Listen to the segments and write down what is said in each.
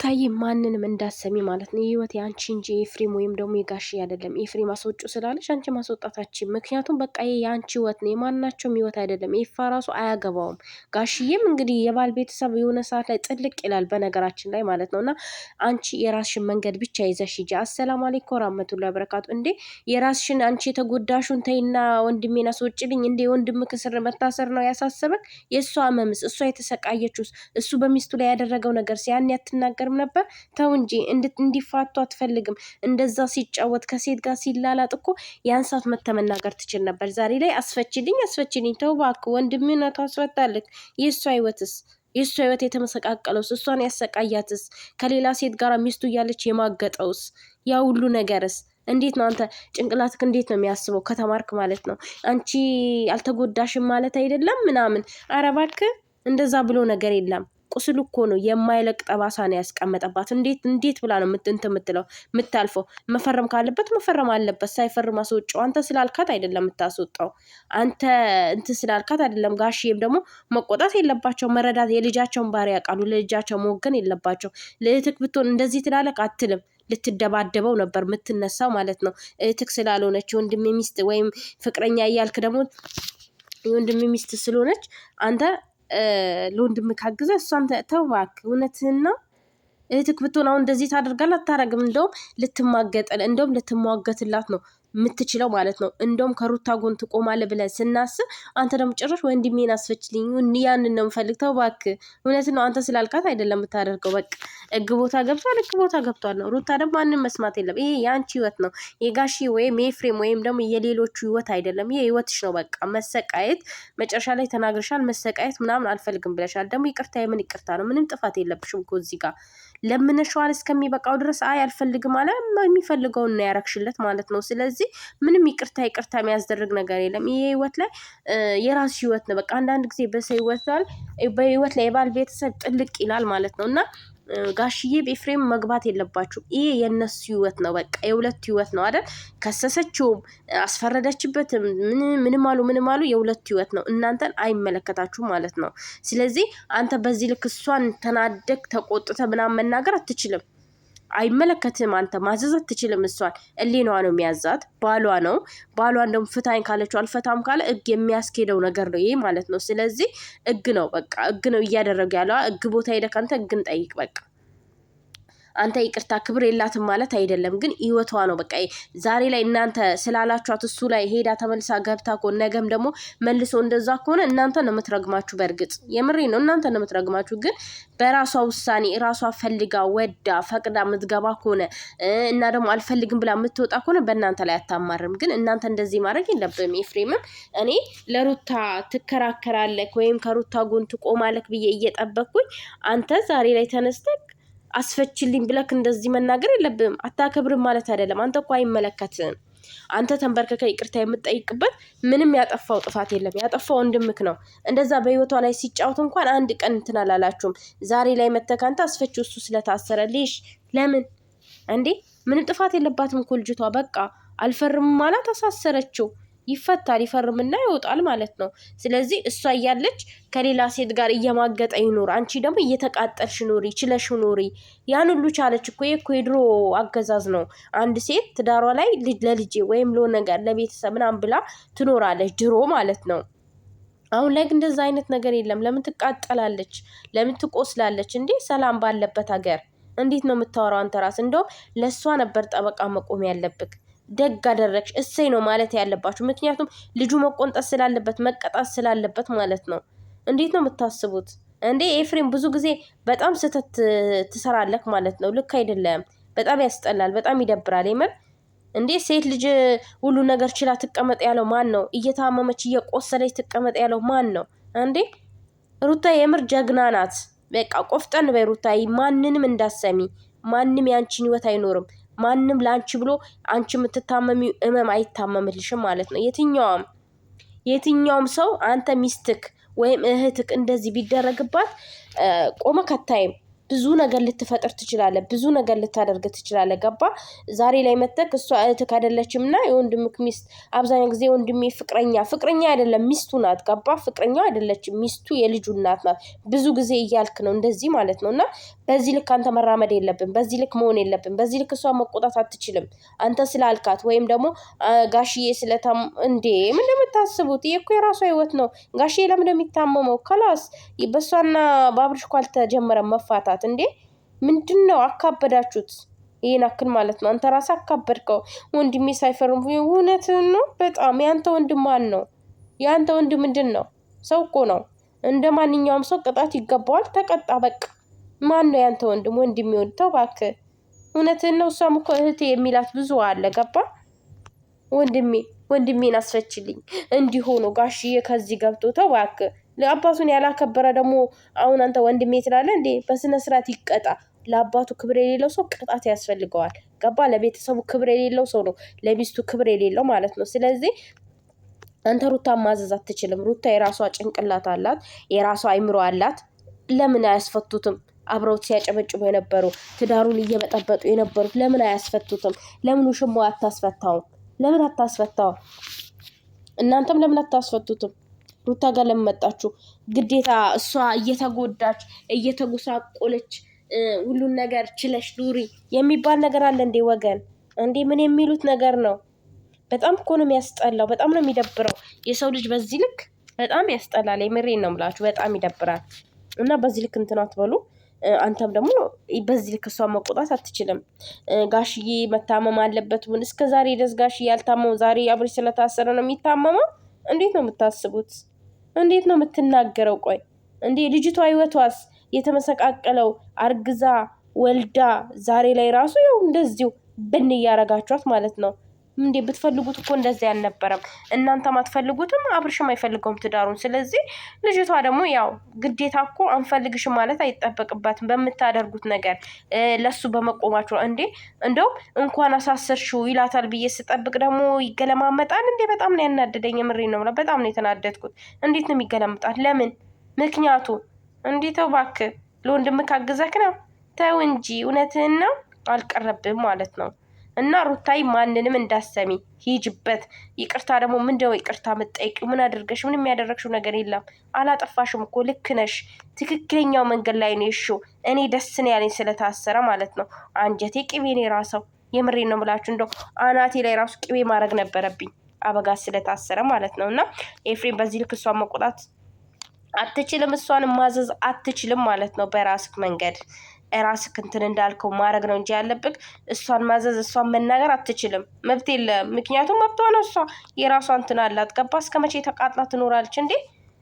ሩታዬ ማንንም እንዳሰሚ ማለት ነው። ህይወት ያንቺ እንጂ ኤፍሬም ወይም ደግሞ የጋሽ አይደለም። ኤፍሬም አስወጩ ስላለሽ አንቺ ማስወጣታችን ምክንያቱም በቃ ይሄ ያንቺ ህይወት ነው፣ የማናቸውም ህይወት አይደለም። ኤፋ ራሱ አያገባውም። ጋሽዬም እንግዲህ የባል ቤተሰብ የሆነ ሰዓት ላይ ጥልቅ ይላል በነገራችን ላይ ማለት ነውና አንቺ የራስሽን መንገድ ብቻ ይዘሽ ሂጂ። አሰላሙ አለይኩም ወራህመቱላሂ ወበረካቱ። እንዴ የራስሽን አንቺ የተጎዳሹን ተይና ወንድሜን አስወጭልኝ። እንዴ ወንድም ክስር መታሰር ነው ያሳሰበክ? የእሷ መምስ እሷ የተሰቃየችው እሱ በሚስቱ ላይ ያደረገው ነገር ሲያን ያትና ገርም ነበር። ተው እንጂ እንዲፋቱ አትፈልግም። እንደዛ ሲጫወት ከሴት ጋር ሲላላጥ እኮ ያን ሰዓት መተመናገር ትችል ነበር። ዛሬ ላይ አስፈችልኝ ተው እባክህ ወንድምህነቱ አስፈታልክ። የእሷ ህይወት የተመሰቃቀለውስ እሷን ያሰቃያትስ ከሌላ ሴት ጋር ሚስቱ እያለች የማገጠውስ ያ ሁሉ ነገርስ እንዴት ነው? አንተ ጭንቅላትክ እንዴት ነው የሚያስበው? ከተማርክ ማለት ነው አንቺ አልተጎዳሽም ማለት አይደለም ምናምን። ኧረ እባክህ እንደዛ ብሎ ነገር የለም። ቁስሉ እኮ ነው የማይለቅ ጠባሳ ነው ያስቀመጠባት። እንዴት ብላ ነው የምታልፈው? መፈረም ካለበት መፈረም አለበት። ሳይፈርም አስወጪው። አንተ ስላልካት አይደለም የምታስወጣው። አንተ ስላልካት አይደለም። ጋሽዬም ደግሞ መቆጣት የለባቸው መረዳት፣ የልጃቸውን ባህሪ ያውቃሉ። ለልጃቸው መወገን የለባቸው። ለእህትክ ብትሆን እንደዚህ ትላለቅ አትልም። ልትደባደበው ነበር የምትነሳው ማለት ነው። እህትክ ስላልሆነች ወንድሜ ሚስት ወይም ፍቅረኛ እያልክ ደግሞ የወንድሜ ሚስት ስለሆነች አንተ ለወንድም ካገዘ እሷን ተው እባክህ። እውነትህን ነው። እህትክ ብትሆን አሁን እንደዚህ ታደርጋለህ አታረግም? እንደውም ልትሟገትላት ነው የምትችለው ማለት ነው። እንደውም ከሩታ ጎን ትቆማለህ ብለን ስናስብ አንተ ደግሞ ጭራሽ ወንድሜን አስፈችልኝ ያንን ነው የምፈልግ። ተው እባክህ። እውነት ነው። አንተ ስላልካት አይደለም የምታደርገው። በቃ ህግ ቦታ ገብቷል ነው። ሩታ ደግሞ ማንም መስማት የለም። ይሄ የአንቺ ህይወት ነው፣ የጋሺ ወይም የኤፍሬም ወይም ደግሞ የሌሎቹ ህይወት አይደለም። ይሄ ህይወትሽ ነው። በቃ መሰቃየት፣ መጨረሻ ላይ ተናግረሻል። መሰቃየት ምናምን አልፈልግም ብለሻል። ደግሞ ይቅርታ የምን ይቅርታ ነው? ምንም ጥፋት የለብሽም እኮ እዚህ ጋር ለምነሽዋል እስከሚበቃው ድረስ አይ አልፈልግም አለ። የሚፈልገውን ነው ያረክሽለት ማለት ነው። ስለዚህ ምንም ይቅርታ የሚያስደርግ ነገር የለም። ይሄ ህይወት ላይ የራሱ ህይወት ነው። በቃ አንዳንድ ጊዜ በህይወት ላይ የባል ቤተሰብ ጥልቅ ይላል ማለት ነው። እና ጋሽዬ በኤፍሬም መግባት የለባችሁ። ይሄ የነሱ ህይወት ነው። በቃ የሁለት ህይወት ነው አይደል? ከሰሰችውም አስፈረደችበትም ምንም አሉ የሁለት ህይወት ነው። እናንተን አይመለከታችሁ ማለት ነው። ስለዚህ አንተ በዚህ ልክ እሷን ተናደክ ተቆጥተ ምናምን መናገር አትችልም። አይመለከትም። አንተ ማዘዝ አትችልም። እሷን እሊናዋ ነው የሚያዛት፣ ባሏ ነው። ባሏን ደግሞ ፍታኝ ካለችው አልፈታም ካለ ህግ የሚያስኬደው ነገር ነው ይሄ ማለት ነው። ስለዚህ ህግ ነው፣ በቃ ህግ ነው እያደረገ ያለው። ህግ ቦታ ሄደህ አንተ ህግን ጠይቅ በቃ። አንተ ይቅርታ ክብር የላትም ማለት አይደለም፣ ግን ህይወቷ ነው። በቃ ዛሬ ላይ እናንተ ስላላችኋት እሱ ላይ ሄዳ ተመልሳ ገብታ እኮ ነገም ደግሞ መልሶ እንደዛ ከሆነ እናንተ ነው የምትረግማችሁ። በእርግጥ የምሬ ነው፣ እናንተ ነው የምትረግማችሁ። ግን በራሷ ውሳኔ ራሷ ፈልጋ ወዳ ፈቅዳ የምትገባ ከሆነ እና ደግሞ አልፈልግም ብላ የምትወጣ ከሆነ በእናንተ ላይ አታማርም። ግን እናንተ እንደዚህ ማድረግ የለብም። ኤፍሬምም እኔ ለሩታ ትከራከራለክ ወይም ከሩታ ጎን ትቆማለክ ብዬ እየጠበቅኩኝ አንተ ዛሬ ላይ ተነስተክ አስፈችልኝ ብለክ እንደዚህ መናገር የለብም። አታከብርም ማለት አይደለም። አንተ እኮ አይመለከትም። አንተ ተንበርከከ ይቅርታ የምትጠይቅበት ምንም ያጠፋው ጥፋት የለም። ያጠፋው ወንድምክ ነው። እንደዛ በህይወቷ ላይ ሲጫወት እንኳን አንድ ቀን እንትን አላላችሁም። ዛሬ ላይ መተካንተ አስፈችው እሱ ስለታሰረልሽ ለምን እንዴ? ምንም ጥፋት የለባትም እኮ ልጅቷ። በቃ አልፈርም ማለት አሳሰረችው። ይፈታል፣ ይፈርምና ይወጣል ማለት ነው። ስለዚህ እሷ እያለች ከሌላ ሴት ጋር እየማገጠ ይኖር፣ አንቺ ደግሞ እየተቃጠልሽ ኖሪ፣ ችለሽ ኖሪ። ያን ሁሉ ቻለች እኮ። የድሮ አገዛዝ ነው። አንድ ሴት ትዳሯ ላይ ለልጄ ወይም ለሆነ ነገር ለቤተሰብ ምናምን ብላ ትኖራለች፣ ድሮ ማለት ነው። አሁን ላይ ግን እንደዛ አይነት ነገር የለም። ለምን ትቃጠላለች? ለምን ትቆስላለች? እንዴ ሰላም ባለበት ሀገር እንዴት ነው የምታወራው አንተ ራስ? እንደውም ለእሷ ነበር ጠበቃ መቆም ያለብክ። ደግ አደረግሽ እሰይ ነው ማለት ያለባችሁ። ምክንያቱም ልጁ መቆንጠስ ስላለበት መቀጣት ስላለበት ማለት ነው። እንዴት ነው የምታስቡት እንዴ? ኤፍሬም ብዙ ጊዜ በጣም ስህተት ትሰራለክ ማለት ነው። ልክ አይደለም። በጣም ያስጠላል፣ በጣም ይደብራል። የምር እንዴ ሴት ልጅ ሁሉ ነገር ችላ ትቀመጥ ያለው ማን ነው? እየታመመች እየቆሰለች ትቀመጥ ያለው ማን ነው እንዴ? ሩታ የምር ጀግና ናት። በቃ ቆፍጠን በይ ሩታ። ማንንም እንዳሰሚ፣ ማንም ያንቺን ህይወት አይኖርም። ማንም ላንቺ ብሎ አንቺ የምትታመሚው እመም አይታመምልሽም ማለት ነው። የትኛውም ሰው አንተ ሚስትክ ወይም እህትክ እንደዚህ ቢደረግባት ቆመ ከታይም ብዙ ነገር ልትፈጥር ትችላለህ፣ ብዙ ነገር ልታደርግ ትችላለህ። ገባ? ዛሬ ላይ መተክ እሷ እህትህ አይደለችምና የወንድምክ ሚስት አብዛኛው ጊዜ ወንድሜ ፍቅረኛ አይደለም ሚስቱ ናት። ገባ? ፍቅረኛው አይደለችም ሚስቱ የልጁ እናት ናት። ብዙ ጊዜ እያልክ ነው እንደዚህ ማለት ነውና በዚህ ልክ አንተ መራመድ የለብን፣ በዚህ ልክ መሆን የለብን፣ በዚህ ልክ እሷ መቆጣት አትችልም። አንተ ስላልካት ወይም ደግሞ ጋሽዬ ስለታም እንዴ ምን እንደምታስቡት? ይሄ እኮ የራሷ ህይወት ነው። ጋሽዬ ለምን እንደሚታመመው ከላስ በሷና በአብርሽ እኮ አልተጀመረም መፋታት እንዴ። ምንድነው አካበዳችሁት? ይሄን አክል ማለት ነው። አንተ ራስህ አካበድከው። ወንድሜ ሳይፈርም እውነትህን ነው። በጣም ያንተ ወንድም ማን ነው? ያንተ ወንድም ምንድን ነው? ሰው እኮ ነው። እንደ ማንኛውም ሰው ቅጣት ይገባዋል። ተቀጣ በቃ። ማን ነው ያንተ ወንድም? ወንድሜ ወንድተው እባክህ። እውነትህን ነው። እሷም እኮ እህቴ የሚላት ብዙ አለ። ገባ? ወንድሜን አስፈችልኝ እንዲሆኑ ጋሽዬ ከዚህ ገብቶ ተው እባክህ። ለአባቱን ያላከበረ ደግሞ አሁን አንተ ወንድሜ ትላለህ እንዴ? በስነ ስርዓት ይቀጣ። ለአባቱ ክብር የሌለው ሰው ቅጣት ያስፈልገዋል። ገባ? ለቤተሰቡ ክብር የሌለው ሰው ነው ለሚስቱ ክብር የሌለው ማለት ነው። ስለዚህ አንተ ሩታን ማዘዝ አትችልም። ሩታ የራሷ ጭንቅላት አላት፣ የራሷ አይምሮ አላት። ለምን አያስፈቱትም? አብረውት ሲያጨበጭቡ የነበሩ ትዳሩን እየበጠበጡ የነበሩት ለምን አያስፈቱትም? ለምን ውሽማው አታስፈታውም? ለምን አታስፈታው? እናንተም ለምን አታስፈቱትም? ሩታ ጋር ለምን መጣችሁ? ግዴታ እሷ እየተጎዳች እየተጎሳቆለች ሁሉን ነገር ችለሽ ኑሪ የሚባል ነገር አለ እንዴ ወገን? እንዴ ምን የሚሉት ነገር ነው? በጣም እኮ ነው የሚያስጠላው። በጣም ነው የሚደብረው። የሰው ልጅ በዚህ ልክ በጣም ያስጠላል። የምሬን ነው የምላችሁ። በጣም ይደብራል። እና በዚህ ልክ እንትን አትበሉ። አንተም ደግሞ በዚህ ልክ እሷን መቆጣት አትችልም። ጋሽዬ መታመም አለበት ብን እስከ ዛሬ ድረስ ጋሽዬ ያልታመመው ዛሬ አብርሽ ስለታሰረ ነው የሚታመመው? እንዴት ነው የምታስቡት? እንዴት ነው የምትናገረው? ቆይ እንዴ ልጅቷ ህይወቷስ የተመሰቃቀለው አርግዛ ወልዳ ዛሬ ላይ ራሱ ያው እንደዚሁ ብን እያረጋችኋት ማለት ነው። እንዴ ብትፈልጉት እኮ እንደዚህ አልነበረም። እናንተም አትፈልጉትም፣ አብርሽም አይፈልገውም ትዳሩን። ስለዚህ ልጅቷ ደግሞ ያው ግዴታ እኮ አንፈልግሽም ማለት አይጠበቅባትም። በምታደርጉት ነገር ለሱ በመቆማችሁ እንዴ እንደው እንኳን አሳሰርሽው ይላታል ብዬ ስጠብቅ ደግሞ ይገለማመጣል እንዴ። በጣም ነው ያናደደኝ። የምሬን ነው። በጣም ነው የተናደድኩት። እንዴት ነው የሚገለምጣት? ለምን? ምክንያቱ እንዴ ተው እባክህ። ለወንድምህ ካገዘክ ነው ተው እንጂ። እውነትህን ነው አልቀረብም ማለት ነው። እና ሩታይ ማንንም እንዳሰሚ ሂጅበት። ይቅርታ ደግሞ ምንድነው ይቅርታ መጠየቅ? ምን አድርገሽ? ምንም ያደረግሽው ነገር የለም። አላጠፋሽም እኮ ልክ ነሽ። ትክክለኛው መንገድ ላይ ነው የሽው። እኔ ደስ ነው ያለኝ ስለታሰረ ማለት ነው። አንጀቴ ቅቤ ነው የራሰው። የምሬን ነው የምላችሁ። እንደው አናቴ ላይ ራሱ ቅቤ ማድረግ ነበረብኝ አበጋዝ ስለታሰረ ማለት ነው። እና ኤፍሬም በዚህ ልክ እሷን መቆጣት አትችልም፣ እሷን ማዘዝ አትችልም ማለት ነው። በራስክ መንገድ ራስክ እንትን እንዳልከው ማድረግ ነው እንጂ ያለብክ እሷን ማዘዝ እሷን መናገር አትችልም። መብት የለም። ምክንያቱም መብቷ ነው። እሷ የራሷ እንትን አላት። ገባ? እስከ መቼ ተቃጥላ ትኖራለች እንዴ?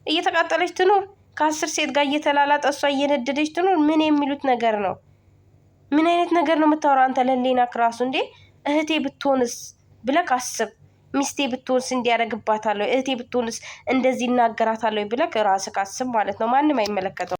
እየተቃጠለች ትኖር። ከ10 ሴት ጋር እየተላላጠ እሷ እየነደደች ትኖር። ምን የሚሉት ነገር ነው? ምን አይነት ነገር ነው የምታወራው አንተ? ለሌናክ ራሱ እንዴ እህቴ ብትሆንስ ብለክ አስብ። ሚስቴ ብትሆንስ እንዲያደርግባታለሁ፣ እህቴ ብትሆንስ እንደዚህ እናገራታለሁ ብለክ ራስክ አስብ ማለት ነው። ማንም አይመለከተው።